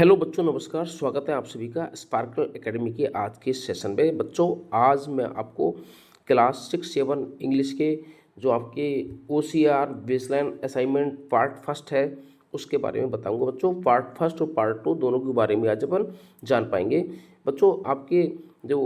Hello बच्चों, नमस्कार। स्वागत है आप सभी का स्पार्कल एकेडमी के आज के सेशन में। बच्चों, आज मैं आपको क्लास 6-7 इंग्लिश के जो आपके OCR baseline assignment part first है उसके बारे में बताऊंगा। बच्चों, पार्ट फर्स्ट और पार्ट टू दोनों के बारे में आज अपन जान पाएंगे। बच्चों, आपके जो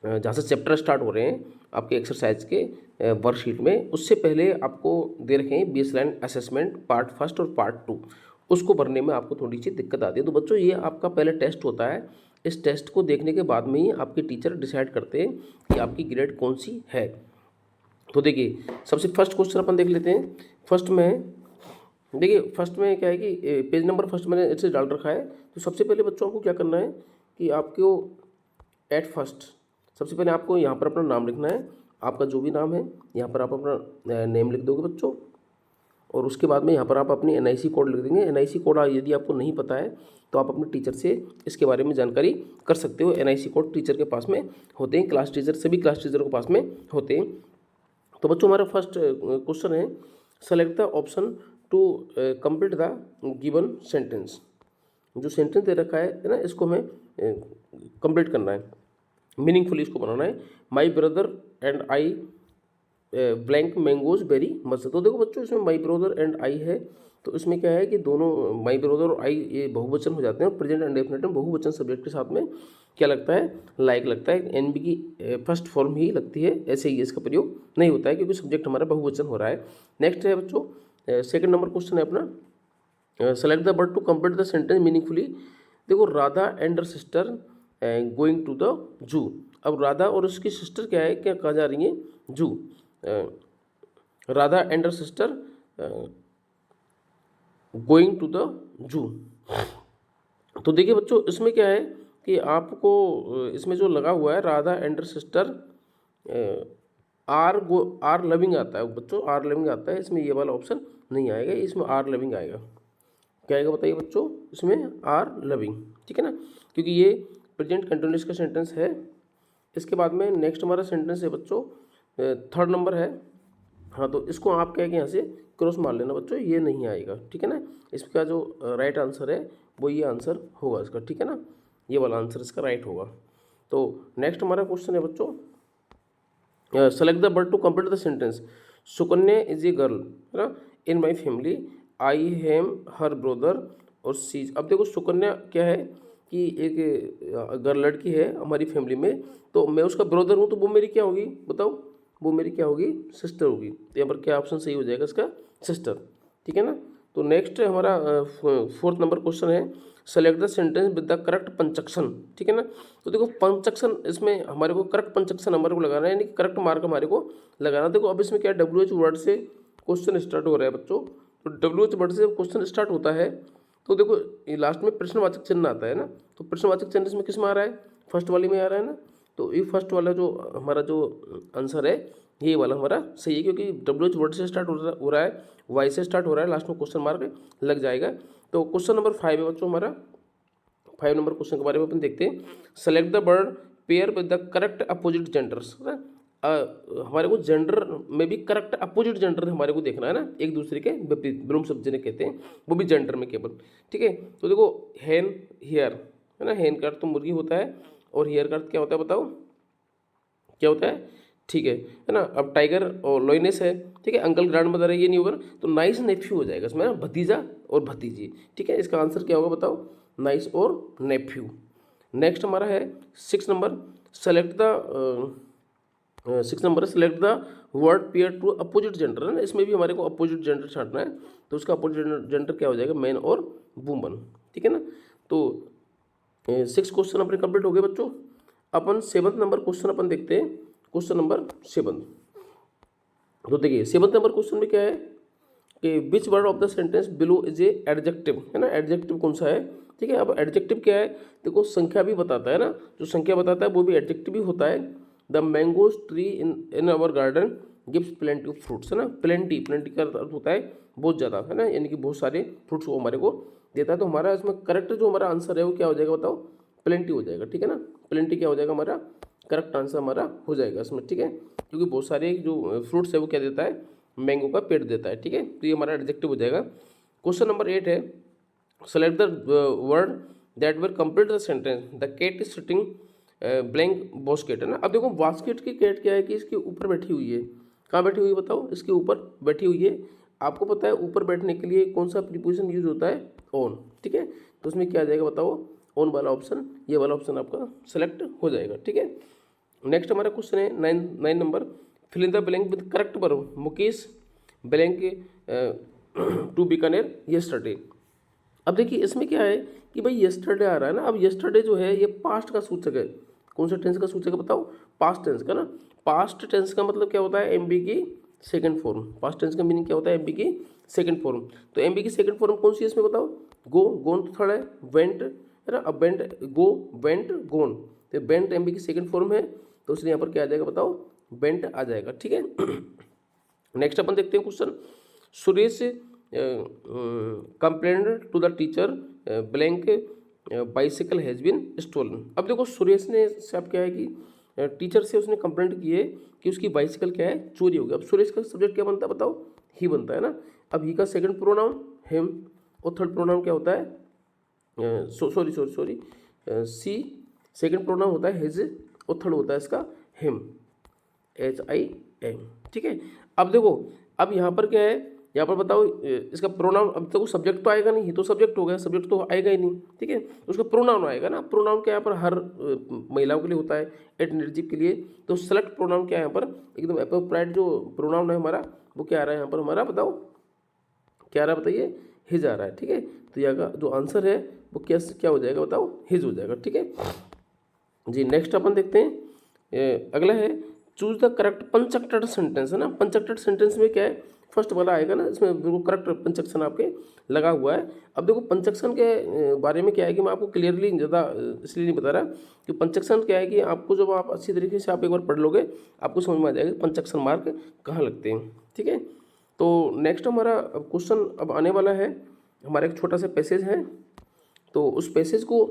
जहाँ से चैप्टर स्टार्ट हो रहे हैं आपके एक्सरसाइज के वर्कशीट में, उससे पहले आपको दे रखे हैं बेसलाइन असेसमेंट पार्ट फर्स्ट और पार्ट टू। उसको भरने में आपको थोड़ी सी दिक्कत आती है। तो बच्चों, ये आपका पहले टेस्ट होता है। इस टेस्ट को देखने के बाद में ही आपके टीचर डिसाइड करते हैं कि आपकी ग्रेड कौन सी है। तो देखिए, सबसे फर्स्ट क्वेश्चन अपन देख लेते हैं। फर्स्ट में देखिए, फर्स्ट में क्या है कि पेज नंबर फर्स्ट मैंने ऐसे डाल रखा है। तो सबसे पहले बच्चों आपको क्या करना है कि आपको एट फर्स्ट सबसे पहले आपको यहाँ पर अपना नाम लिखना है। आपका जो भी नाम है यहाँ पर आप अपना नेम लिख दोगे बच्चों, और उसके बाद में यहाँ पर आप अपनी NIC कोड लिख देंगे। NIC कोड यदि आपको नहीं पता है तो आप अपने टीचर से इसके बारे में जानकारी कर सकते हो। NIC कोड टीचर के पास में होते हैं, क्लास टीचर सभी क्लास टीचरों के पास में होते हैं। तो बच्चों, हमारा फर्स्ट क्वेश्चन है, select the option to complete the given sentence. जो सेंटेंस दे रखा है ना, इसको हमें कंप्लीट करना है, मीनिंगफुली इसको बनाना है। My brother and I blank mangoes very मस्त। तो देखो बच्चों, इसमें माई ब्रदर एंड आई है, तो इसमें क्या है कि दोनों माई ब्रदर और आई ये बहुवचन हो जाते हैं, और प्रेजेंट इंडेफिनिट में बहुवचन सब्जेक्ट के साथ में क्या लगता है, लाइक लगता है। NB की फर्स्ट फॉर्म ही लगती है, ऐसे ही इसका प्रयोग नहीं होता है क्योंकि सब्जेक्ट हमारा बहुवचन हो रहा है। नेक्स्ट है बच्चों, सेकंड नंबर क्वेश्चन है अपना, select the word to complete the sentence meaningfully. देखो, Radha and her sister going to the zoo. अब राधा और उसकी सिस्टर क्या है, क्या कहा जा रही है, zoo. Radha and her sister going to the zoo. तो देखिए बच्चों, इसमें क्या है कि आपको इसमें जो लगा हुआ है Radha and her sister are loving आता है बच्चों, आर लविंग आता है। इसमें ये वाला ऑप्शन नहीं आएगा, इसमें आर लविंग आएगा। क्या आएगा बताइए बच्चों, इसमें आर लविंग, ठीक है ना, क्योंकि ये प्रेजेंट कंटिन्यूअस का सेंटेंस है। इसके बाद में नेक्स्ट हमारा सेंटेंस है बच्चों, थर्ड नंबर है। हाँ, तो इसको आप क्या है कि यहाँ से क्रॉस मार लेना बच्चों, ये नहीं आएगा, ठीक है ना। इसका जो राइट आंसर है वो ये आंसर होगा इसका, ठीक है ना, ये वाला आंसर इसका राइट होगा। तो नेक्स्ट हमारा क्वेश्चन है बच्चों, select the word to complete the sentence. Sukanya is a girl, है ना, इन my family I ham her brother और सी। अब देखो, सुकन्या क्या है कि एक गर्ल लड़की है हमारी फैमिली में, तो मैं उसका ब्रदर हूँ, तो वो मेरी क्या होगी बताओ, वो मेरी क्या होगी, सिस्टर होगी। तो यहाँ पर क्या ऑप्शन सही हो जाएगा इसका, सिस्टर, ठीक है ना। तो नेक्स्ट हमारा फोर्थ नंबर क्वेश्चन है, select the sentence with the correct punctuation, ठीक है ना। तो देखो, पंचक्शन इसमें हमारे को करेक्ट पंचक्शन हमारे को लगाना है, यानी कि करेक्ट मार्क हमारे को लगाना। देखो, अब इसमें क्या WH वर्ड से क्वेश्चन स्टार्ट हो रहा है बच्चों, तो WH वर्ड से क्वेश्चन स्टार्ट होता है तो देखो ये लास्ट में प्रश्नवाचक चिन्ह आता है ना, तो प्रश्नवाचक चिन्ह इसमें किस में आ रहा है, फर्स्ट वाले में आ रहा है ना। तो ये फर्स्ट वाला जो हमारा जो आंसर है ये वाला हमारा सही है, क्योंकि WH वर्ड से स्टार्ट हो रहा है, वाई से स्टार्ट हो रहा है, लास्ट में क्वेश्चन मार्क लग जाएगा। तो क्वेश्चन नंबर 5 है बच्चों हमारा। 5 नंबर क्वेश्चन के बारे में अपन देखते हैं, select the word pair with the correct opposite genders. हमारे को जेंडर में भी करेक्ट अपोजिट जेंडर हमारे को देखना है ना, एक दूसरे के विपरीत, ब्रूम शब्द जिन्हें कहते हैं, वो भी जेंडर में केवल, ठीक है। तो देखो, हेन हियर, है ना, हेन का अर्थ तो मुर्गी होता है, और हियर का अर्थ क्या होता है बताओ, क्या होता है, ठीक है ना। अब टाइगर और लॉयनेस है, ठीक है, अंकल ग्रैंड मदर है, ये नहीं होगा, तो नाइस नेफ्यू हो जाएगा इसमें ना, भतीजा और भतीजी, ठीक है। इसका आंसर क्या होगा बताओ, नाइस और नेफ्यू। नेक्स्ट हमारा है 6 number, select the 6 number select the word pair to opposite gender, है ना, इसमें भी हमारे को अपोजिट जेंडर छांटना है, तो उसका अपोजिट जेंडर क्या हो जाएगा, मैन और वुमन, ठीक है ना। तो 6 क्वेश्चन अपने कंप्लीट हो गए बच्चों। अपन 7th नंबर क्वेश्चन अपन देखते हैं, क्वेश्चन नंबर 7। तो देखिए 7th नंबर क्वेश्चन में क्या है कि which word of the sentence below is a adjective, है ना, एडजेक्टिव कौन सा है, ठीक है। अब एडजेक्टिव क्या है, देखो संख्या भी बताता है ना, जो संख्या बताता है वो भी एडजेक्टिव ही होता है। The mangoes tree in our garden gives plenty of fruits, है ना, प्लेंटी का अर्थ होता है बहुत ज़्यादा, है ना, यानी कि बहुत सारे फ्रूट्स वो हमारे को देता है। तो हमारा इसमें करेक्ट जो हमारा आंसर है वो क्या हो जाएगा बताओ, प्लेंटी हो जाएगा, ठीक है ना। प्लेंटी क्या हो जाएगा, हमारा करेक्ट आंसर हमारा हो जाएगा इसमें, ठीक है, क्योंकि बहुत सारे जो फ्रूट्स है वो क्या देता है, मैंगो का पेड़ देता है, ठीक है। तो ये हमारा एडजेक्टिव हो जाएगा। क्वेश्चन नंबर 8 है, select the word that will complete the sentence, the cat is sitting blank basket, है ना। अब देखो बास्केट की कैट क्या है कि इसके ऊपर बैठी हुई है। कहाँ बैठी हुई है बताओ, इसके ऊपर बैठी हुई है। आपको पता है ऊपर बैठने के लिए कौन सा प्रीपोजिशन यूज होता है, ऑन, ठीक है। तो उसमें क्या आ जाएगा बताओ, ऑन वाला ऑप्शन, ये वाला ऑप्शन आपका सेलेक्ट हो जाएगा, ठीक है। नेक्स्ट हमारा क्वेश्चन है 9 number, fill in the blank with correct verb, Mukesh blank to Bikaner yesterday. अब देखिए इसमें क्या है कि भाई यस्टरडे आ रहा है ना। अब यस्टरडे जो है ये पास्ट का सूचक है। कौन सा टेंस का सूचक है बताओ, पास्ट टेंस का ना। पास्ट टेंस का मतलब क्या होता है, एमबी की सेकंड फॉर्म। पास्ट टेंस का मीनिंग क्या होता है, एमबी की सेकंड फॉर्म। तो एमबी की सेकंड फॉर्म कौन सी है इसमें बताओ, गो, गोन तो थर्ड है, वेंट है ना। अब वेंट, गो, वेंट, गोन, तो वेंट एमबी की सेकंड फॉर्म है, तो इसलिए यहाँ पर क्या आ जाएगा बताओ, वेंट आ जाएगा, ठीक है। नेक्स्ट अपन देखते हैं question, Suresh complaint to the teacher blank bicycle has been stolen. अब देखो सुरेश ने से अब क्या है कि टीचर से उसने कंप्लेंट की है कि उसकी बाइसिकल क्या है, चोरी हो गई। अब सुरेश का सब्जेक्ट क्या बनता है बताओ, ही बनता है ना। अब ही का सेकंड प्रोनाउन हिम, और थर्ड प्रोनाउन क्या होता है, सॉरी सी, सेकंड प्रोनाउन होता है हिज, और थर्ड होता है इसका हिम, HIM, ठीक है। अब देखो, अब यहाँ पर क्या है, यहाँ पर बताओ इसका प्रोनाउन, अब देखो सब्जेक्ट तो आएगा नहीं, तो सब्जेक्ट हो गया, सब्जेक्ट तो आएगा ही नहीं, ठीक है। उसका प्रोनाउन आएगा ना। प्रोनाउन क्या यहाँ पर हर महिलाओं के लिए होता है, एट निर्जीव के लिए। तो सेलेक्ट प्रोनाउन क्या है यहाँ पर, एकदम एप्रोप्राइट जो प्रोनाउन है हमारा, वो क्या आ रहा है यहाँ पर हमारा, बताओ क्या आ रहा है, बताइए, हिज आ रहा है, ठीक है। तो यहाँ का जो आंसर है वो क्या हो जाएगा बताओ, हिज हो जाएगा, ठीक है जी। नेक्स्ट अपन देखते हैं, अगला है चूज द करेक्ट पंचक्टेड सेंटेंस, है ना। पंचक्टेड सेंटेंस में क्या है, फर्स्ट वाला आएगा ना, इसमें बिल्कुल करेक्ट पंचक्शन आपके लगा हुआ है। अब देखो पंचक्शन के बारे में क्या है कि मैं आपको क्लियरली ज़्यादा इसलिए नहीं बता रहा कि पंचक्शन क्या है कि आपको जब आप अच्छी तरीके से आप एक बार पढ़ लोगे, आपको समझ में आ जाएगा पंचक्शन मार्क कहाँ लगते हैं, ठीक है। तो नेक्स्ट हमारा क्वेश्चन अब आने वाला है, हमारा एक छोटा सा पैसेज है, तो उस पैसेज को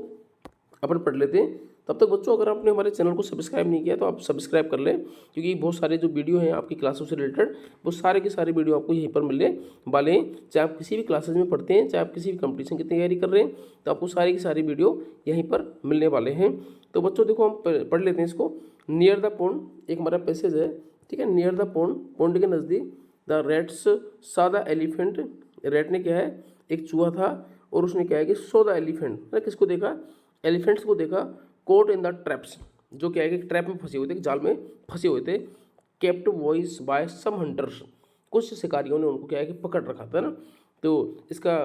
अपन पढ़ लेते हैं। तब तक बच्चों अगर आपने हमारे चैनल को सब्सक्राइब नहीं किया तो आप सब्सक्राइब कर लें, क्योंकि बहुत सारे जो वीडियो हैं आपकी क्लासों से रिलेटेड, वो सारे के सारे वीडियो आपको यहीं पर मिलने वाले हैं। चाहे आप किसी भी क्लासेज में पढ़ते हैं, चाहे आप किसी भी कंपटीशन की तैयारी कर रहे हैं, तो आपको सारी की सारी वीडियो यहीं पर मिलने वाले हैं। तो बच्चों देखो हम पढ़ लेते हैं इसको। नियर द पॉन्ड एक हमारा पैसेज है, ठीक है। नियर द पॉन्ड, पॉन्ड के नज़दीक, द रेट्स सा द एलिफेंट, रेट ने क्या है, एक चूहा था, और उसने क्या है कि सो द एलिफेंट, किसको देखा, एलिफेंट्स को देखा, कोट इन द ट्रैप्स, जो क्या है कि ट्रैप में फंसे हुए थे, जाल में फंसे हुए थे, kept voice by some hunters, कुछ शिकारियों ने उनको क्या है कि पकड़ रखा था ना। तो इसका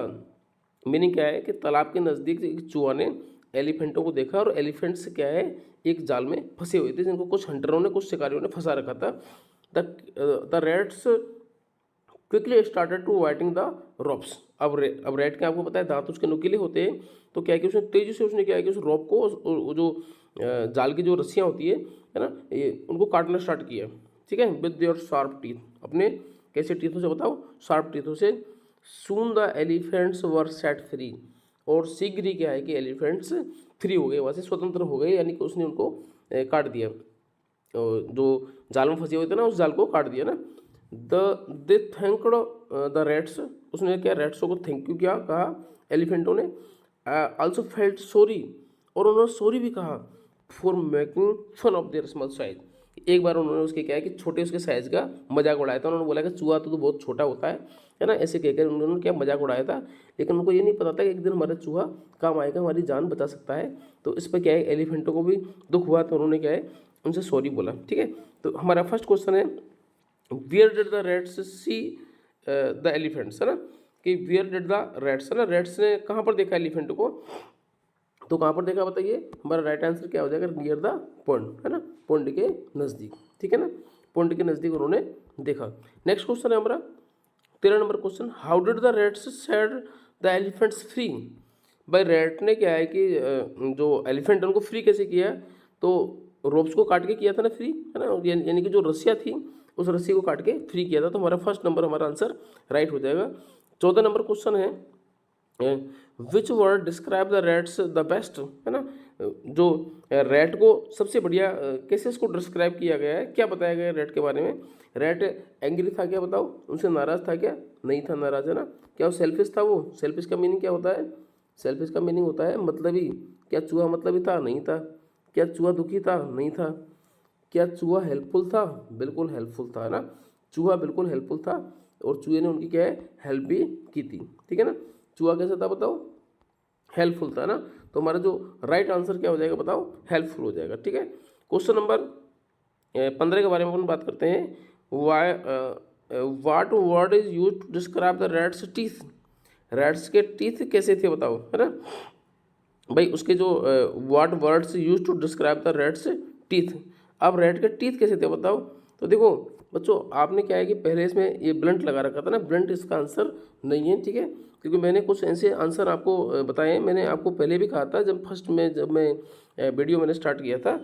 मीनिंग क्या है कि तालाब के नज़दीक एक चूहा ने एलिफेंटों को देखा, और एलिफेंट्स क्या है एक जाल में फंसे हुए थे, जिनको कुछ हंटरों ने, कुछ शिकारियों ने फंसा रखा था। The rats quickly started to biting the ropes. अब रेट के आपको पता है दांत उसके नुकीले होते हैं, तो क्या है कि उसने तेजी से उसने क्या है कि उस रॉप को, वो जो जाल की जो रस्सियाँ होती है ना, ये उनको काटना स्टार्ट किया, ठीक है, विद देयर शार्प टीथ, अपने कैसे टीथों से बताओ, शार्प टीथों से। Soon the elephants were set free, और शीघ्र ही क्या है कि एलिफेंट्स फ्री हो गए, वहाँ से स्वतंत्र हो गए, यानी कि उसने उनको काट दिया, जो जाल में फंसे हुए थे ना, उस जाल को काट दिया ना। दे थैंक्ड द रेट्स, उसने क्या रेट्सों को थैंक यू किया, कहा एलिफेंटों ने। आल्सो फेल्ट सॉरी, और उन्होंने सॉरी भी कहा, for making fun of their small size. एक बार उन्होंने उसके क्या है कि छोटे उसके साइज़ का मजाक उड़ाया था। उन्होंने बोला कि चूहा तो बहुत छोटा होता है ना, ऐसे कहकर उन्होंने क्या मजाक उड़ाया था। लेकिन उनको ये नहीं पता था कि एक दिन हमारा चूहा काम आएगा, हमारी जान बचा सकता है। तो इस पर क्या है एलिफेंटों को भी दुख हुआ, तो उन्होंने क्या है उनसे सॉरी बोला, ठीक है। तो हमारा फर्स्ट क्वेश्चन है, where did the rats see the elephants, है ना, कि वेयर डिड द रेट्स, है ना, रेट्स ने कहाँ पर देखा एलिफेंट को, तो कहाँ पर देखा बताइए। हमारा राइट आंसर क्या हो जाएगा, नियर द पॉन्ड, है ना, पॉन्ड के नज़दीक, ठीक है ना, पॉन्ड के नज़दीक उन्होंने देखा। नेक्स्ट क्वेश्चन है हमारा 13 number question, how did the rates set the elephants free. भाई रेट ने क्या है कि जो एलिफेंट उनको फ्री कैसे किया, तो रोप्स को काट के किया था ना फ्री, है ना, यानी कि जो रस्सियाँ थी उस रस्सी को काट के फ्री किया था। तो हमारा फर्स्ट नंबर हमारा आंसर राइट हो जाएगा। 14 नंबर क्वेश्चन है, which word describe the rates the best, है ना, जो रेट को सबसे बढ़िया कैसे इसको डिस्क्राइब किया गया है, क्या बताया गया है रेट के बारे में। रेट एंग्री था क्या बताओ, उनसे नाराज़ था क्या, नहीं था नाराज़, है ना। क्या वो सेल्फिश था, वो सेल्फिश का मीनिंग क्या होता है, सेल्फिश का मीनिंग होता है मतलबी। क्या चूहा मतलबी था? नहीं था। क्या चूहा दुखी था? नहीं था। क्या चूहा हेल्पफुल था? बिल्कुल हेल्पफुल था, है ना। चूहा बिल्कुल हेल्पफुल था और चूहे ने उनकी क्या है, हेल्प भी की थी, ठीक है ना। चूहा कैसा था बताओ? हेल्पफुल था ना। तो हमारा जो राइट आंसर क्या हो जाएगा बताओ? हेल्पफुल हो जाएगा, ठीक है। क्वेश्चन नंबर 15 के बारे में अपन बात करते हैं। Why what word is use to describe the rats teeth? Rats के टीथ कैसे थे बताओ, है ना भाई। उसके जो what words use to describe the rats teeth. अब रैट के टीथ कैसे थे बताओ? तो देखो बच्चों, आपने क्या है कि पहले इसमें ये ब्लंट लगा रखा था ना, ब्लंट इसका आंसर नहीं है, ठीक है। क्योंकि मैंने कुछ ऐसे आंसर आपको बताए हैं। मैंने आपको पहले भी कहा था जब मैं वीडियो मैंने स्टार्ट किया था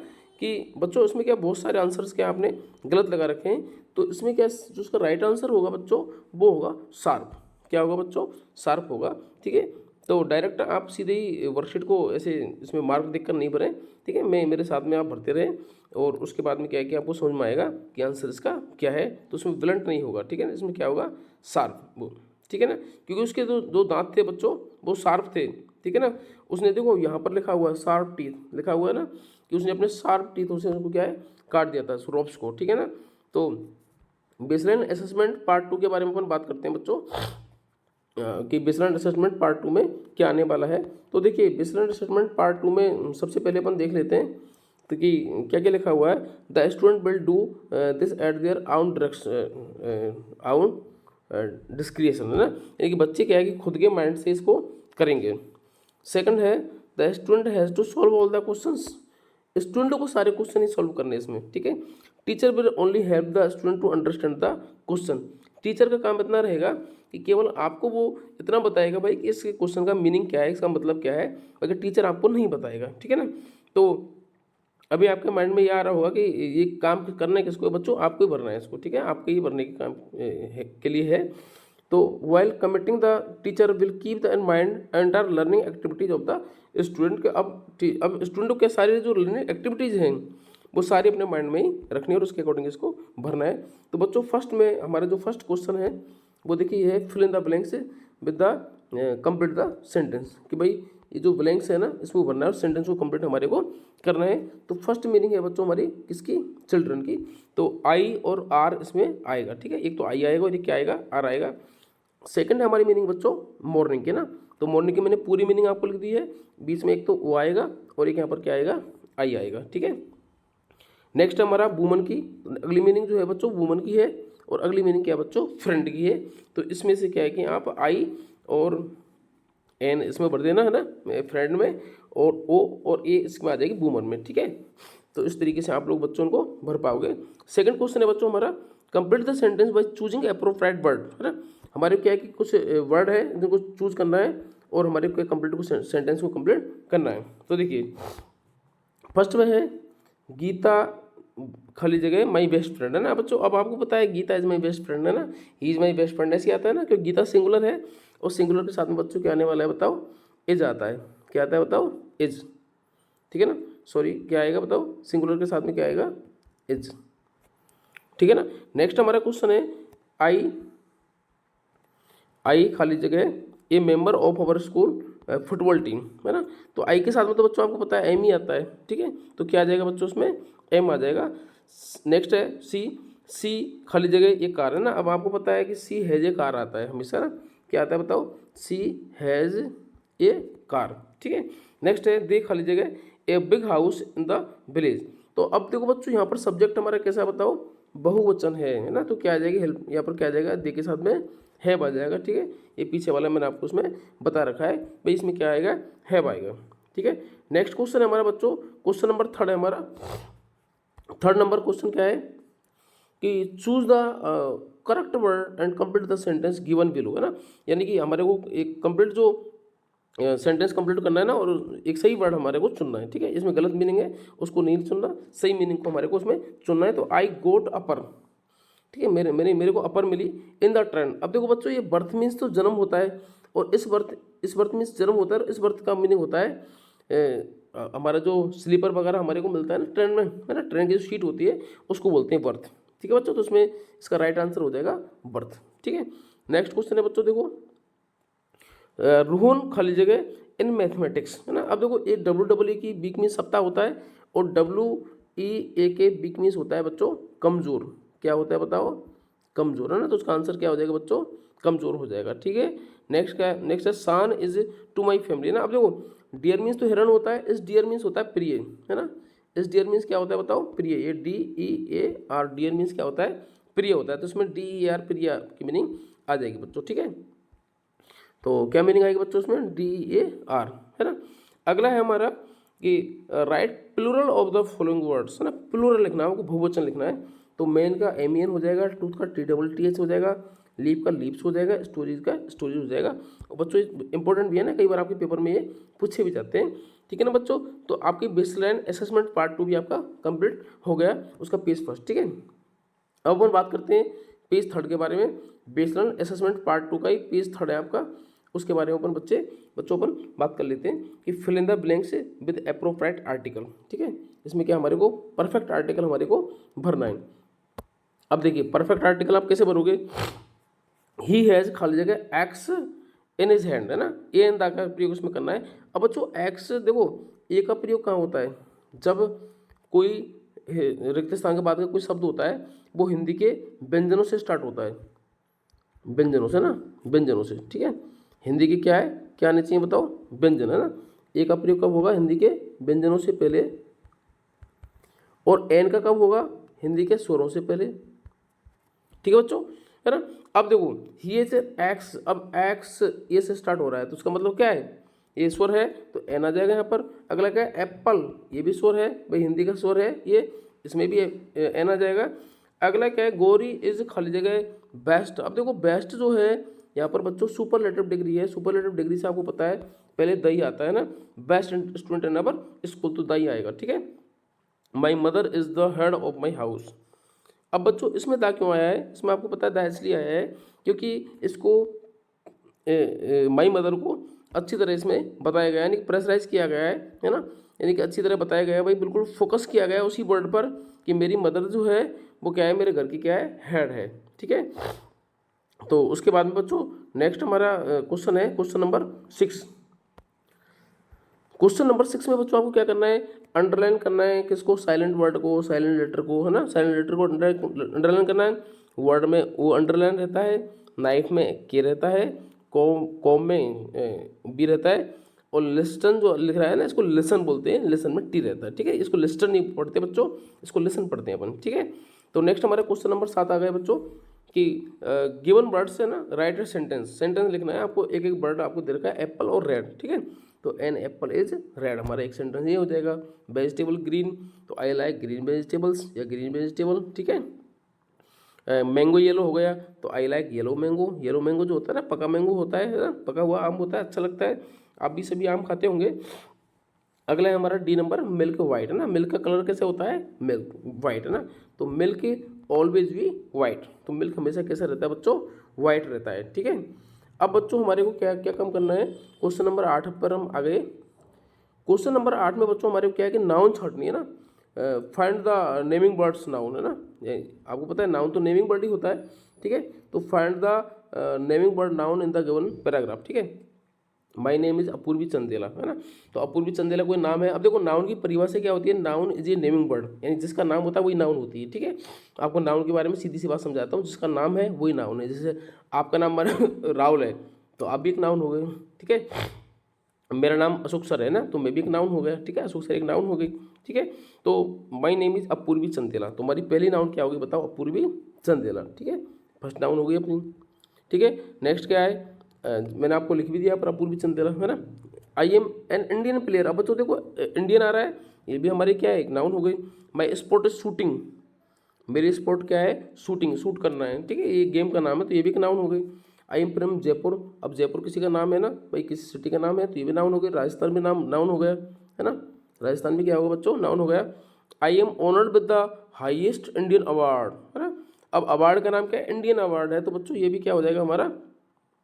कि बच्चों इसमें क्या बहुत सारे आंसर्स क्या आपने गलत लगा रखे हैं। तो इसमें क्या जो उसका राइट आंसर होगा बच्चों वो होगा शार्प। क्या होगा बच्चों? शार्प होगा, ठीक है। तो डायरेक्ट आप सीधे ही वर्कशीट को ऐसे इसमें मार्क देखकर नहीं भरें, ठीक है। मैं मेरे साथ में आप भरते रहें और उसके बाद में क्या है कि आपको समझ में आएगा कि आंसर इसका क्या है। तो उसमें ब्लंट नहीं होगा, ठीक है ना। इसमें क्या होगा? शार्प, वो, ठीक है ना। क्योंकि उसके जो दो दांत थे बच्चों वो शार्प थे, ठीक है ना। उसने देखो यहाँ पर लिखा हुआ है शार्प टीथ, लिखा हुआ है ना कि उसने अपने शार्प टीथों से उनको क्या है काट दिया था रोप्स को, ठीक है ना। तो बेसलाइन असेसमेंट पार्ट 2 के बारे में अपन बात करते हैं बच्चों कि बेसलाइन असेसमेंट पार्ट 2 में क्या आने वाला है। तो देखिए बेसलाइन असेसमेंट पार्ट 2 में सबसे पहले अपन देख लेते हैं तो कि क्या क्या लिखा हुआ है। The student will do this eight there आउन डिस्क्रिएशन, है ना। यानी कि बच्चे क्या है कि खुद के माइंड से इसको करेंगे। सेकंड है the student has to solve all the questions. Student को सारे क्वेश्चन ही सॉल्व करने इसमें, ठीक है। Teacher will only help the student to understand the question. Teacher का काम इतना रहेगा कि केवल आपको वो इतना बताएगा भाई कि इस क्वेश्चन का मीनिंग क्या है, इसका मतलब क्या है, बाकी टीचर आपको नहीं बताएगा, ठीक है ना। तो अभी आपके माइंड में ये आ रहा होगा कि ये काम करना है किसको? बच्चों आपको ही भरना है इसको, ठीक है। आपके ही भरने के काम के लिए है। तो while committing the teacher will keep the in mind entire learning activities of the student के। अब स्टूडेंट को क्या सारी जो लर्निंग एक्टिविटीज़ हैं वो सारी अपने माइंड में ही रखनी है और उसके अकॉर्डिंग इसको भरना है। तो बच्चों फर्स्ट में हमारा जो फर्स्ट क्वेश्चन है वो देखिए ये है fill in the blanks with the complete the sentence. कि भाई ये जो ब्लैंक्स है ना इसमें भरना है और सेंटेंस को कंप्लीट हमारे को करना है। तो फर्स्ट मीनिंग है बच्चों हमारी किसकी? चिल्ड्रन की। तो आई और आर इसमें आएगा, ठीक है। एक तो आई आएगा और एक क्या आएगा? आर आएगा। सेकंड है हमारी मीनिंग बच्चों मॉर्निंग की ना। तो मॉर्निंग की मैंने पूरी मीनिंग आपको लिख दी है। बीच में एक तो वो आएगा और एक यहाँ पर क्या आएगा? आई आएगा, ठीक है। नेक्स्ट है हमारा वुमन की। अगली मीनिंग जो है बच्चों वुमन की है और अगली मीनिंग क्या है बच्चों? फ्रेंड की है। तो इसमें से क्या है कि आप आई और एन इसमें भर देना है ना फ्रेंड में, और ओ और ए इसमें आ जाएगी वुमन में, ठीक है। तो इस तरीके से आप लोग बच्चों को भर पाओगे। सेकंड क्वेश्चन है बच्चों हमारा complete the sentence by choosing appropriate word, है ना। हमारे क्या है कि कुछ वर्ड है जिनको चूज करना है और हमारे को कंप्लीट को सेंटेंस को कंप्लीट करना है। तो देखिए फर्स्ट में है गीता खाली जगह माई बेस्ट फ्रेंड, है ना बच्चों। अब आपको पता है Geeta is my best friend, है ना। He is my best friend ऐसे आता है ना, क्योंकि गीता सिंगुलर है और सिंगुलर के साथ में बच्चों क्या आने वाला है बताओ? इज आता है। क्या आता है बताओ? इज, ठीक है ना। सॉरी क्या आएगा बताओ? सिंगुलर के साथ में क्या आएगा? इज, ठीक है ना। नेक्स्ट हमारा क्वेश्चन है आई खाली जगह ए member of our school football team, है ना। तो आई के साथ में तो बच्चों आपको पता है एम ही आता है, ठीक है। तो क्या आ जाएगा बच्चों? उसमें एम आ जाएगा। नेक्स्ट है सी खाली जगह ये कार है ना। अब आपको पता है कि सी हैज़ ए कार आता है हमेशा ना। क्या आता है बताओ? सी हैज़ ए कार, ठीक है। नेक्स्ट है दे खाली जगह a big house in the village. तो अब देखो बच्चों यहाँ पर सब्जेक्ट हमारा कैसा बताओ? बहुवचन है ना। तो क्या आ जाएगी? हेल्प यहाँ पर क्या आ जाएगा? दे के साथ में हैव आ जाएगा, ठीक है। ये पीछे वाला मैंने आपको उसमें बता रखा है भाई, इसमें क्या आएगा? हैव आएगा, ठीक है। नेक्स्ट क्वेश्चन है हमारा बच्चों क्वेश्चन नंबर 3 है हमारा। थर्ड नंबर क्वेश्चन क्या है कि choose the correct word and complete the sentence given below, है ना। यानी कि हमारे को एक कंप्लीट जो सेंटेंस कंप्लीट करना है ना और एक सही वर्ड हमारे को चुनना है, ठीक है। इसमें गलत मीनिंग है उसको नहीं चुनना, सही मीनिंग को हमारे को उसमें चुनना है। तो आई गोट अपर, ठीक है। मेरे को अपर मिली इन द ट्रेंड। अब देखो बच्चों ये बर्थ मीन्स तो जन्म होता है और इस बर्थ मीन्स जन्म होता है और इस बर्थ का मीनिंग होता है हमारा जो स्लीपर वगैरह हमारे को मिलता है ना ट्रेन में, है ना। ट्रेन की जो सीट होती है उसको बोलते हैं बर्थ, ठीक है बच्चों। तो उसमें इसका राइट आंसर हो जाएगा बर्थ, ठीक है। नेक्स्ट क्वेश्चन है बच्चों देखो रोहन खाली जगह इन मैथमेटिक्स, है ना। अब देखो ये WEE की वीक मीन्स सप्ताह होता है और WEA के वीक मीन्स होता है बच्चों कमजोर। क्या होता है बताओ? कमजोर, है ना। तो उसका आंसर क्या हो जाएगा बच्चों? कमजोर हो जाएगा, ठीक है। नेक्स्ट क्या है? नेक्स्ट है सान इज टू माई फैमिली, ना। अब देखो डियर मीन्स तो हिरण होता है, इस डियर मीन्स होता है प्रिय, है ना। इस डियर मीन्स क्या होता है बताओ? प्रिय। ये DEAR डियर मीन्स क्या होता है? प्रिय होता है। तो इसमें DER प्रिय की मीनिंग आ जाएगी बच्चों, ठीक है। तो क्या मीनिंग आएगी बच्चों उसमें? DEAR, है ना। अगला है हमारा कि write plural of the following words, है ना। प्लूरल लिखना है, हमको बहुवचन लिखना है। तो मैन का MEN हो जाएगा, टूथ का TTH हो जाएगा, लीप का लीप्स हो जाएगा, स्टोरीज का स्टोरीज हो जाएगा। और बच्चों इंपॉर्टेंट भी है ना, कई बार आपके पेपर में ये पूछे भी जाते हैं, ठीक है ना बच्चों। तो आपकी बेसलाइन असेसमेंट पार्ट 2 भी आपका कंप्लीट हो गया, उसका पेज फर्स्ट, ठीक है। अब अपन बात करते हैं पेज थर्ड के बारे में। बेसलाइन असेसमेंट पार्ट 2 का ही पेज थर्ड है आपका, उसके बारे में अपन बच्चों अपन बात कर लेते हैं कि fill in the blanks with appropriate article, ठीक है। इसमें क्या हमारे को परफेक्ट आर्टिकल हमारे को भरना है। अब देखिए परफेक्ट आर्टिकल आप कैसे भरोगे? ही हैज़ खाली जगह एक्स इन हिज हैंड, है ना। ए एन दा का प्रयोग उसमें करना है। अब बच्चों एक्स देखो ए का प्रयोग कहाँ होता है? जब कोई रिक्त स्थान के बाद का कोई शब्द होता है वो हिंदी के व्यंजनों से स्टार्ट होता है, व्यंजनों से ना, व्यंजनों से, ठीक है। हिंदी की क्या है, क्या आने चाहिए बताओ? व्यंजन, है ना। ए का प्रयोग कब होगा? हिंदी के व्यंजनों से पहले। और एन का कब होगा? हिंदी के स्वरों से पहले, ठीक है बच्चों, है ना। अब देखो ये से एक्स, अब एक्स ये से स्टार्ट हो रहा है तो उसका मतलब क्या है? ये स्वर है तो एन आ जाएगा यहाँ पर। अगला क्या है? एप्पल, ये भी स्वर है भाई, हिंदी का स्वर है ये, इसमें भी एन आ जाएगा। अगला क्या है? गोरी इज खाली जगह बेस्ट। अब देखो बेस्ट जो है यहाँ पर बच्चों सुपरलेटिव डिग्री है। सुपरलेटिव डिग्री से आपको पता है पहले दही आता है ना, best student in our school, तो दही आएगा, ठीक है। My mother is the head of my house. अब बच्चों इसमें दा क्यों आया है? इसमें आपको पता है दा इसलिए आया है क्योंकि इसको माई मदर को अच्छी तरह इसमें बताया गया है, यानी कि प्रेशराइज किया गया है ना। यानी कि अच्छी तरह बताया गया है भाई, बिल्कुल फोकस किया गया है उसी वर्ड पर कि मेरी मदर जो है वो क्या है? मेरे घर की क्या है? हेड है, ठीक है। तो उसके बाद में बच्चों नेक्स्ट हमारा क्वेश्चन है क्वेश्चन नंबर 6। क्वेश्चन नंबर 6 में बच्चों आपको क्या करना है? अंडरलाइन करना है किसको? साइलेंट वर्ड को, साइलेंट लेटर को, है ना। साइलेंट लेटर को अंडरलाइन करना है। वर्ड में वो अंडरलाइन रहता है, नाइफ में के रहता है, कॉम में बी रहता है, और लिस्टन जो लिख रहा है ना इसको लिसन बोलते हैं, लिसन में टी रहता है, ठीक है। इसको लिस्टन नहीं पढ़ते बच्चों, इसको लिसन पढ़ते हैं अपन, ठीक है। तो नेक्स्ट हमारे क्वेश्चन नंबर 7 आ गए बच्चों कि गिवन वर्ड से ना राइट सेंटेंस, सेंटेंस लिखना है आपको। एक एक वर्ड आपको दे रखा है एप्पल और रेड, ठीक है। तो एन एप्पल इज रेड, हमारा एक सेंटेंस ये हो जाएगा। वेजिटेबल ग्रीन, तो आई लाइक ग्रीन वेजिटेबल्स या ग्रीन वेजिटेबल, ठीक है। मैंगो येलो हो गया, तो I like yellow mango. Yellow mango जो होता है ना, पका मैंगो होता है ना, पका हुआ आम होता है, अच्छा लगता है। आप भी सभी आम खाते होंगे। अगला है हमारा डी नंबर, मिल्क वाइट, है ना। मिल्क का कलर कैसे होता है? मिल्क वाइट, है ना। तो मिल्क ऑलवेज भी वाइट, तो मिल्क हमेशा कैसा रहता है बच्चों? वाइट रहता है, ठीक है। अब बच्चों हमारे को क्या क्या काम करना है? क्वेश्चन नंबर 8 पर हम आ गए। क्वेश्चन नंबर 8 में बच्चों हमारे को क्या है कि नाउन छाटनी है ना। Find the naming words noun, है ना। आपको पता है नाउन तो नेमिंग वर्ड ही होता है, ठीक है। तो find the naming word noun in the given paragraph, ठीक है। My name is Apurvi Chandela, है ना। तो अपूर्वी चंदेला कोई नाम है। अब देखो नाउन की परिभाषा क्या होती है? Noun is a naming word, यानी जिसका नाम होता है वही नाउन होती है, ठीक है। आपको नाउन के बारे में सीधी सी बात समझाता हूँ, जिसका नाम है वही नाउन है। जैसे आपका नाम राहुल है तो आप भी एक नाउन हो गए, ठीक है। मेरा नाम अशोक सर है ना, तो मैं भी एक नाउन हो गया, ठीक है। अशोक सर एक नाउन हो गई, ठीक है। तो my name is Apurvi Chandela, तो हमारी पहली नाउन क्या होगी बताओ? अपूर्वी चंदेला, ठीक है। फर्स्ट नाउन हो गई अपनी, ठीक है। नेक्स्ट क्या है? मैंने आपको लिख भी दिया पर अपूर्वी चंदेला, है ना। I am an Indian player. अब बच्चों देखो इंडियन आ रहा है, ये भी हमारी क्या है? एक नाउन हो गई। माई स्पोर्ट इज शूटिंग, मेरी स्पोर्ट क्या है? शूटिंग, शूट करना है, ठीक है। ये गेम का नाम है तो ये भी एक नाउन हो गई। आई एम फ्रॉम जयपुर, अब जयपुर किसी का नाम है ना भाई, किसी सिटी का नाम है तो ये भी नाउन हो गया। राजस्थान भी नाउन हो गया, है ना। राजस्थान भी क्या होगा बच्चों? नाउन हो गया। I am honoured with the highest Indian award, है ना। अब अवार्ड का नाम क्या है? इंडियन अवार्ड है, तो बच्चों ये भी क्या हो जाएगा? हमारा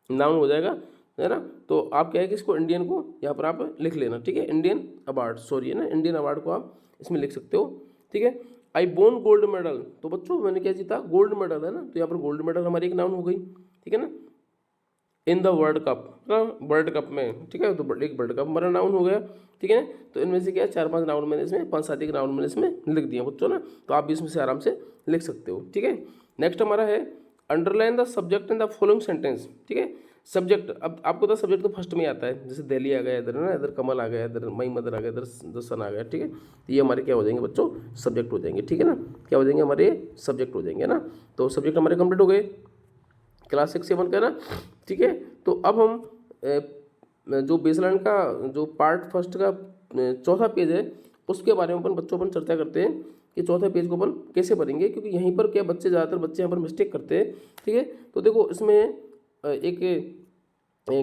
नाउन हो जाएगा, है ना। तो आप क्या है कि इसको इंडियन को यहाँ पर आप लिख लेना, ठीक है। इंडियन अवार्ड, सॉरी, है ना, इंडियन अवार्ड को आप इसमें लिख सकते हो, ठीक है। आई बोन गोल्ड मेडल, तो बच्चों मैंने क्या जीता? गोल्ड मेडल, है ना। तो यहाँ पर गोल्ड मेडल हमारी एक नाउन हो गई, ठीक है ना। इन द वर्ल्ड कप, ना वर्ल्ड कप में, ठीक है। तो एक वर्ल्ड कप हमारा नाउन हो गया, ठीक है। तो इनमें से क्या है, 4-5 नाउन मैंने इसमें 5-7 एक नाउन मैंने इसमें लिख दिया बच्चों ना, तो आप भी इसमें से आराम से लिख सकते हो, ठीक है। नेक्स्ट हमारा है underline the subject in the following sentence, ठीक है। सब्जेक्ट, अब आपको तो सब्जेक्ट तो फर्स्ट में ही आता है, जैसे दिल्ली आ गया इधर ना, इधर कमल आ गया, इधर माई मदर आ गया, इधर द सन आ गया, ठीक है। तो ये हमारे क्या हो जाएंगे बच्चों, सब्जेक्ट हो जाएंगे, ठीक है ना। क्या हो जाएंगे हमारे, सब्जेक्ट हो जाएंगे ना। तो सब्जेक्ट हमारे कंप्लीट हो गए क्लास 6-7 का ना, ठीक है। तो अब हम जो बेसलाइन का जो पार्ट फर्स्ट का चौथा पेज है उसके बारे में अपन चर्चा करते हैं कि चौथे पेज को अपन कैसे भरेंगे, क्योंकि यहीं पर क्या बच्चे ज़्यादातर बच्चे यहाँ पर मिस्टेक करते हैं, ठीक है। तो देखो इसमें एक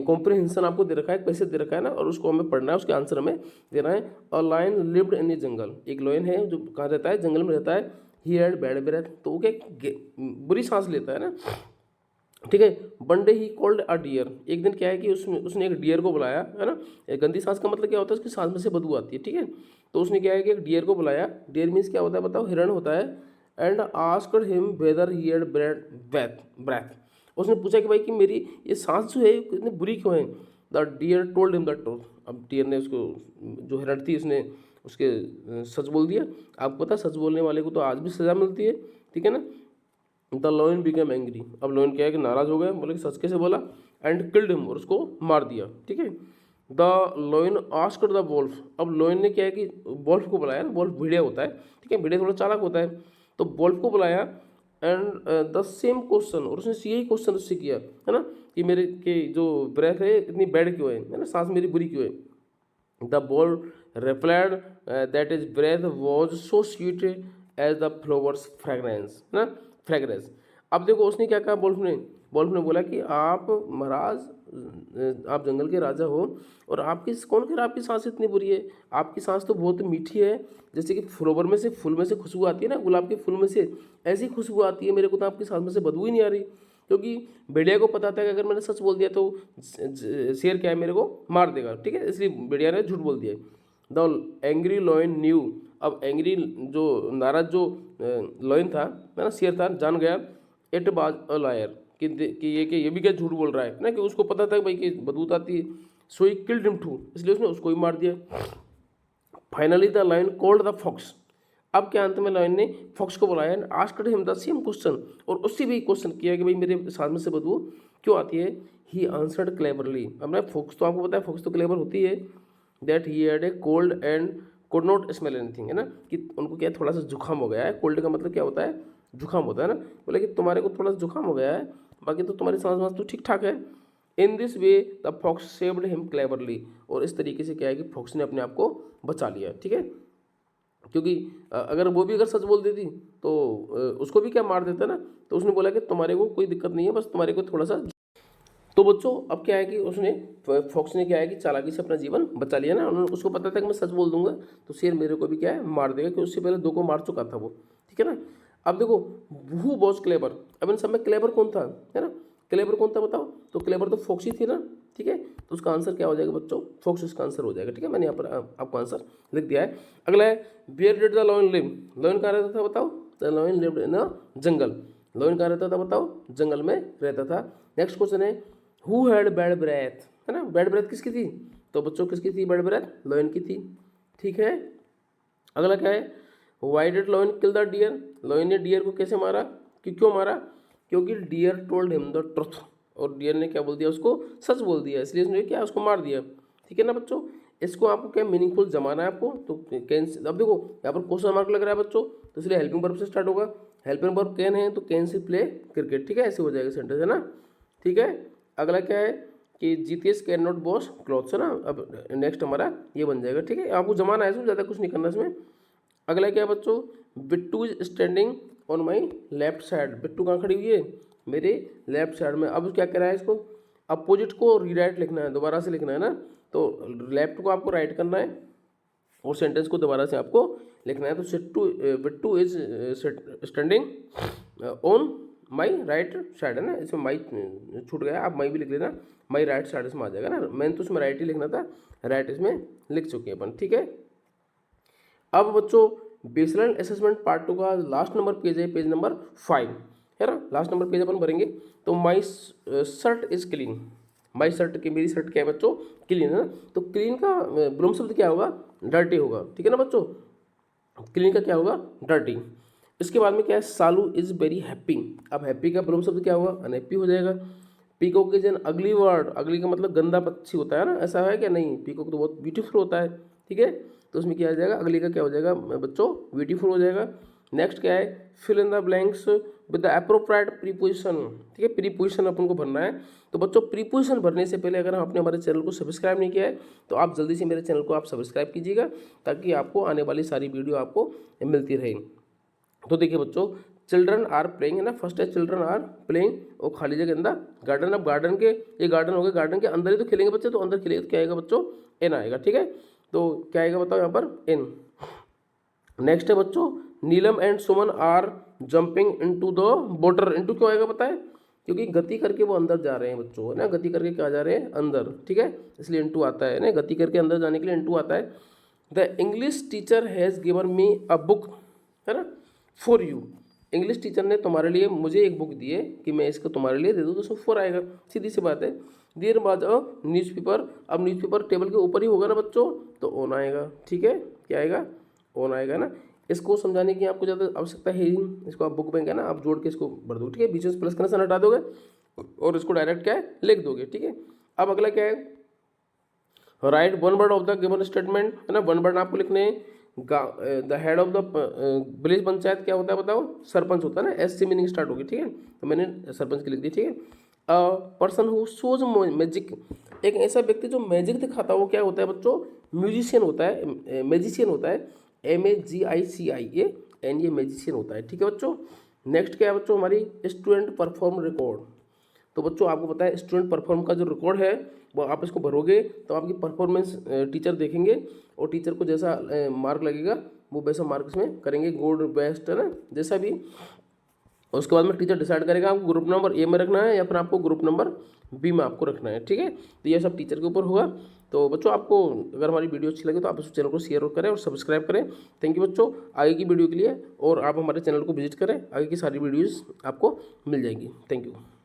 कॉम्प्रिहेंशन आपको दे रखा है, कैसे दे रखा है ना, और उसको हमें पढ़ना है, उसके आंसर हमें देना है। अ लायन लिव्ड इन ए जंगल, एक लायन है जो कहाँ रहता है, जंगल में रहता है। ही हैड बैड ब्रेथ, तो वो क्या बुरी सांस लेता है ना, ठीक है। One day he called a deer, एक दिन क्या है कि उसने एक डियर को बुलाया, है ना। गंदी सांस का मतलब क्या होता है, उसकी सांस में से बदबू आती है, ठीक है। तो उसने क्या है कि एक डियर को बुलाया, डियर मीन्स क्या होता है बताओ, हिरण होता है। And asked him whether he had breath, उसने पूछा कि भाई कि मेरी ये सांस जो है इतनी बुरी क्यों है। The deer told him the truth, अब डियर ने उसको, जो हिरण थी उसने उसके सच बोल दिया। आपको पता है सच बोलने वाले को तो आज भी सजा मिलती है, ठीक है ना। द लॉयन बिकेम एंग्री, अब लॉयन क्या है कि नाराज हो गया, बोले कि सच कैसे बोला। एंड किल्ड हिम, और उसको मार दिया, ठीक है। The lion asked the Wolff, अब लॉयन ने क्या है कि वोल्फ को बुलाया ना, वोल्फ भेड़िया होता है, ठीक है, भेड़िया थोड़ा चालाक होता है। तो वोल्फ को बुलाया एंड द सेम क्वेश्चन, और उसने यही क्वेश्चन उससे किया, है ना, कि मेरे के जो ब्रेथ है इतनी बैड क्यों है ना, सांस मेरी बुरी क्यों है। The Wolff replied that his breath was so sweet as the flowers fragrance, है ना, फ्रेगरेंस। अब देखो उसने क्या कहा, वोल्फ ने बोला कि आप महाराज, आप जंगल के राजा हो, और आपकी कौन कह रहा आपकी सांस इतनी बुरी है, आपकी सांस तो बहुत मीठी है, जैसे कि फ्लोवर में से, फूल में से खुशबू आती है ना, गुलाब के फूल में से ऐसी खुशबू आती है, मेरे को तो आपकी सांस में से बदबू ही नहीं आ रही। क्योंकि भेड़िया को पता था कि अगर मैंने सच बोल दिया तो शेर क्या है मेरे को मार देगा, ठीक है, इसलिए भेड़िया ने झूठ बोल दिया। द एंग्री लॉयन न्यू, अब एंग्री जो नाराज जो लॉयन था, है ना, शेर था, जान गया इट वाज अ लायर, कि ये भी क्या झूठ बोल रहा है ना, कि उसको पता था भाई कि बदबू आती है। So he killed him too, इसलिए उसने उसको ही मार दिया। Finally the lion called the fox, अब क्या अंत में लायन ने फॉक्स को बुलाया and asked him the same question, और उससे भी क्वेश्चन किया कि भाई मेरे सांस में से बदबू क्यों आती है। ही आंसर्ड क्लेवरली, अब ना फॉक्स तो आपको पता है फॉक्स तो क्लेवर होती है। That he had a cold and could not smell anything, है ना, कि उनको क्या थोड़ा सा जुकाम हो गया है। कोल्ड का मतलब क्या होता है, जुकाम होता है ना। बोले कि तुम्हारे को थोड़ा सा जुकाम हो गया है, बाकी तो तुम्हारी सांस वास तो ठीक ठाक है। In this way the fox saved him cleverly, और इस तरीके से क्या है कि फॉक्स ने अपने आप को बचा लिया, ठीक है। क्योंकि अगर वो भी अगर सच बोल देती तो उसको भी क्या मार देता ना। तो उसने बोला कि तुम्हारे को कोई दिक्कत नहीं है, बस तुम्हारे को थोड़ा सा। तो बच्चों अब क्या है कि उसने, फॉक्स ने क्या है कि चालाकी से अपना जीवन बचा लिया ना, उन्होंने उसको पता था कि मैं सच बोल दूंगा तो शेर मेरे को भी क्या है मार देगा, कि उससे पहले 2 को मार चुका था वो, ठीक है ना। अब देखो हु वॉज क्लेवर, अब इन सब में क्लेवर कौन था, है ना, क्लेवर कौन था बताओ। तो क्लेवर तो फॉक्स ही थी ना, ठीक है। तो उसका आंसर क्या हो जाएगा बच्चों, फॉक्स इसका आंसर हो जाएगा, ठीक है। मैंने यहाँ पर आपको आंसर लिख दिया है। अगला है where did the lion live, lion कहाँ रहता था बताओ। The lion lived in a jungle, lion कहाँ रहता था बताओ, जंगल में रहता था। नेक्स्ट क्वेश्चन है हु हैड बैड ब्रेथ, है ना, बैड ब्रेथ किसकी थी। तो बच्चों किसकी थी बैड ब्रेथ, लॉयन की थी, ठीक है। अगला क्या है why did lion kill the deer, lion ने डियर को कैसे मारा, क्यों मारा, क्योंकि deer told him the truth, और डियर ने क्या बोल दिया, उसको सच बोल दिया, इसलिए उसने क्या उसको मार दिया, ठीक है ना बच्चों। इसको आपको क्या मीनिंगफुल जमाना है आपको, तो कैन, अब देखो यहाँ पर क्वेश्चन मार्क लग रहा है बच्चों, तो इसलिए हेल्पिंग वर्ब से स्टार्ट होगा। हेल्पिंग वर्ब कैन है तो कैन से प्ले क्रिकेट, ठीक है, ऐसे हो जाएगा सेंटेंस, है ना, ठीक है। अगला क्या है कि जीतीएस कैन नॉट वॉश क्लॉथ्स, है ना। अब नेक्स्ट हमारा ये बन जाएगा, ठीक है, आपको जमाना है इसमें, ज़्यादा कुछ नहीं करना इसमें। अगला क्या है बच्चों, Bittu is standing on my left side, Bittu कहाँ खड़ी हुई है, मेरे लेफ्ट साइड में। अब क्या कह रहा है इसको, अपोजिट को रीराइट लिखना है, दोबारा से लिखना है ना, तो लेफ्ट को आपको राइट करना है और सेंटेंस को दोबारा से आपको लिखना है। तो Bittu is standing on my right side, है ना, इसमें माई छूट गया, आप माई भी लिख लेना, माई राइट साइड इसमें आ जाएगा ना, मैंने तो इसमें राइट ही लिखना था, राइट इसमें लिख चुके हैं अपन, ठीक है। अब बच्चों बेसलाइन असेसमेंट पार्ट 2 का लास्ट नंबर पेज है, पेज नंबर 5, है ना, लास्ट नंबर पेज अपन भरेंगे। तो my shirt is clean, my shirt की, मेरी शर्ट क्या है बच्चों, क्लीन है ना। तो क्लीन का विलोम शब्द क्या होगा, डर्टी होगा, ठीक है ना बच्चों। क्लीन का क्या होगा, डर्टी। इसके बाद में क्या है, सालू इज वेरी हैप्पी। अब हैप्पी का विलोम शब्द क्या होगा, अनहैप्पी हो जाएगा। पीकॉक इज एन अगली वर्ड, अगली का मतलब गंदा पक्षी होता है ना, ऐसा है क्या, नहीं, पीकॉक तो बहुत ब्यूटीफुल होता है, ठीक है। तो उसमें क्या आ जाएगा, अगली का क्या हो जाएगा बच्चों, ब्यूटीफुल हो जाएगा। नेक्स्ट क्या है, fill in the blanks with the appropriate preposition, ठीक है, प्रीपोजिशन अपन को भरना है। तो बच्चों प्रीपोजिशन भरने से पहले अगर आपने हमारे चैनल को सब्सक्राइब नहीं किया है तो आप जल्दी से मेरे चैनल को आप सब्सक्राइब कीजिएगा, ताकि आपको आने वाली सारी वीडियो आपको मिलती रहे। तो देखिए बच्चों, चिल्ड्रन आर प्लेइंग है ना, फर्स्ट है चिल्ड्रन आर प्लेइंग, और खाली जगह अंदर गार्डन। अब गार्डन के, ये गार्डन हो गए, गार्डन के अंदर ही तो खेलेंगे बच्चे, तो अंदर खेलेंगे तो क्या आएगा बच्चों, एन आएगा, ठीक है। तो क्या आएगा बताओ यहाँ पर, एन। नेक्स्ट है बच्चों, Neelam and Suman are jumping into the water. Into क्यों आएगा पता है, क्योंकि गति करके वो अंदर जा रहे हैं बच्चों, है ना, गति करके क्या जा रहे हैं, अंदर, ठीक है, इसलिए इनटू आता है ना, गति करके अंदर जाने के लिए इनटू आता है। The English teacher has given me a book, है ना, फॉर यू। इंग्लिश टीचर ने तुम्हारे लिए मुझे एक बुक दी है कि मैं इसको तुम्हारे लिए दे दूँ, तो उसमें फॉर आएगा, सीधी सी बात है। देयर वाज अ न्यूज़पेपर, अब न्यूज़पेपर टेबल के ऊपर ही होगा ना बच्चों, तो ऑन आएगा, ठीक है, क्या आएगा, ऑन आएगा ना। इसको समझाने की आपको ज़्यादा आवश्यकता है ही नहीं, इसको आप बुक बैंक है ना, आप जोड़ के इसको भर दो, ठीक है, बीच में प्लस का निशान हटा दोगे और इसको डायरेक्ट क्या है, लिख दोगे, ठीक है। अब अगला क्या है, right one word of the given statement, है ना, वन वर्ड आपको लिखने हैं। The head of the village panchayat क्या होता है बताओ, सरपंच होता है ना, एस से मीनिंग स्टार्ट होगी, ठीक है, तो मैंने सरपंच की लिख दी, ठीक है। पर्सन हु शोज मैजिक, एक ऐसा व्यक्ति जो मैजिक दिखाता है वो क्या होता है बच्चों, म्यूजिशियन होता है, मैजिशियन होता है, MAGICIA, एंड ये मैजिशियन होता है, ठीक है बच्चों। नेक्स्ट क्या है बच्चों, हमारी स्टूडेंट परफॉर्म रिकॉर्ड। तो बच्चों आपको पता है स्टूडेंट परफॉर्म का जो रिकॉर्ड है वो आप इसको भरोगे तो आपकी परफॉर्मेंस टीचर देखेंगे, और टीचर को जैसा मार्क लगेगा वो वैसा मार्क इसमें करेंगे, गुड बेस्ट, है ना, जैसा भी। उसके बाद में टीचर डिसाइड करेगा आपको ग्रुप नंबर ए में रखना है या फिर आपको ग्रुप नंबर बी में आपको रखना है, ठीक है। तो ये सब टीचर के ऊपर होगा। तो बच्चों आपको अगर हमारी वीडियो अच्छी लगे तो आप इस चैनल को शेयर करें और सब्सक्राइब करें। थैंक यू बच्चों, आगे की वीडियो के लिए, और आप हमारे चैनल को विजिट करें, आगे की सारी वीडियोज़ आपको मिल जाएंगी। Thank you.